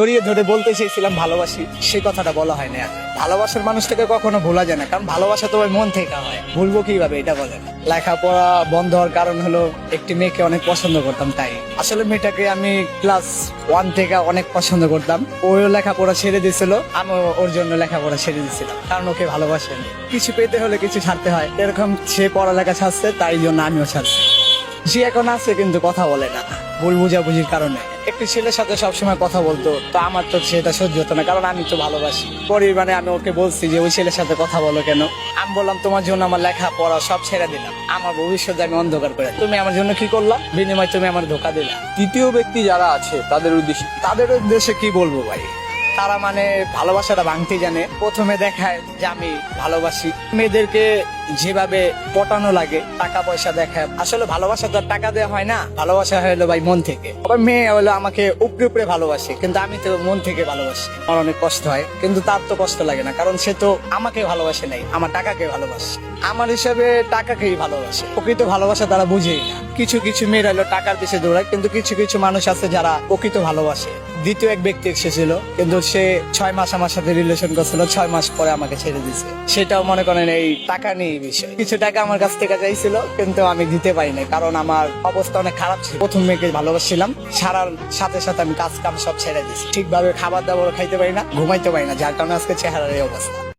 জড়িয়ে ধরে বলতে চেয়েছিলাম ভালোবাসি, সেই কথাটা বলা হয় না। ভালোবাসার মানুষটাকে কখনো ভোলা যায় না, কারণ ভালোবাসা তো ওই মন থেকে হয়। ভুলবো কিভাবে এটা বলেন। লেখাপড়া বন্ধ হওয়ার কারণ হলো একটি মেয়েকে অনেক পছন্দ করতাম, তাই আসলে মেয়েটাকে আমি ক্লাস 1 থেকে অনেক পছন্দ করতাম। ওই লেখাপড়া ছেড়ে দিয়েছিল, আমি ওর জন্য লেখাপড়া ছেড়ে দিয়েছিলাম, কারণ ওকে ভালোবাসেন। কিছু পেতে হলে কিছু ছাড়তে হয়, এরকম সে পড়ালেখা ছাড়ছে, তাই জন্য আমিও ছাড়ছি। সে এখন আছে কিন্তু কথা বলে না, ভুল বুঝাবুঝির কারণে। একটি ছেলের সাথে সবসময় কথা বলতো, তো আমার তো সেটা সহ্য হতো না, কারণ আমি তো ভালোবাসি। পরিমাণে আমি ওকে বলছি যে ওই ছেলের সাথে কথা বলো কেন। আমি বললাম তোমার জন্য আমার লেখা পড়া সব ছেড়ে দিলাম, আমার ভবিষ্যৎ আমি অন্ধকার করে, তুমি আমার জন্য কি করলা? বিনিময় তুমি আমার ধোকা দিলা। তৃতীয় ব্যক্তি যারা আছে তাদের উদ্দেশ্যে কি বলবো ভাই, তারা মানে ভালোবাসাটা ভাঙতে জানে। প্রথমে দেখায় যে আমি ভালোবাসি, মেয়েদেরকে যেভাবে পটানো লাগে, টাকা পয়সা দেখায়। আসলে ভালোবাসা তো আর টাকা দেওয়া হয় না, ভালোবাসা হলো ভাই মন থেকে। আবার মেয়ে হলো আমাকে উপরে উপরে ভালোবাসে, কিন্তু আমি তো মন থেকে ভালোবাসি। আমার অনেক কষ্ট হয়, কিন্তু তার তো কষ্ট লাগে না, কারণ সে তো আমাকে ভালোবাসে নাই, আমার টাকাকে ভালোবাসে। আমার হিসাবে টাকাকেই ভালোবাসে। প্রকৃত ভালোবাসা তারা বুঝেই না। কিছু কিছু মেয়েরা হলো টাকার পিছিয়ে দৌড়ায়, কিন্তু কিছু কিছু মানুষ আছে যারা প্রকৃত ভালোবাসে। দ্বিতীয় এক ব্যক্তি এসেছিল, কিন্তু সে 6 মাস আমার সাথে রিলেশন করছিল, 6 মাস পরে আমাকে ছেড়ে দিয়েছে। সেটাও মনে করেন এই টাকা নিয়ে বিষয়। কিছু টাকা আমার কাছ থেকে চাইছিল, কিন্তু আমি দিতে পারি নাই, কারণ আমার অবস্থা অনেক খারাপ ছিল। প্রথম মেয়েকে ভালোবাসছিলাম, সারার সাথে সাথে আমি কাজ কাম সব ছেড়ে দিয়েছি। ঠিকভাবে খাবার দাবার খাইতে পারি না, ঘুমাইতে পারি না, যার কারণে আজকে চেহারার এই অবস্থা।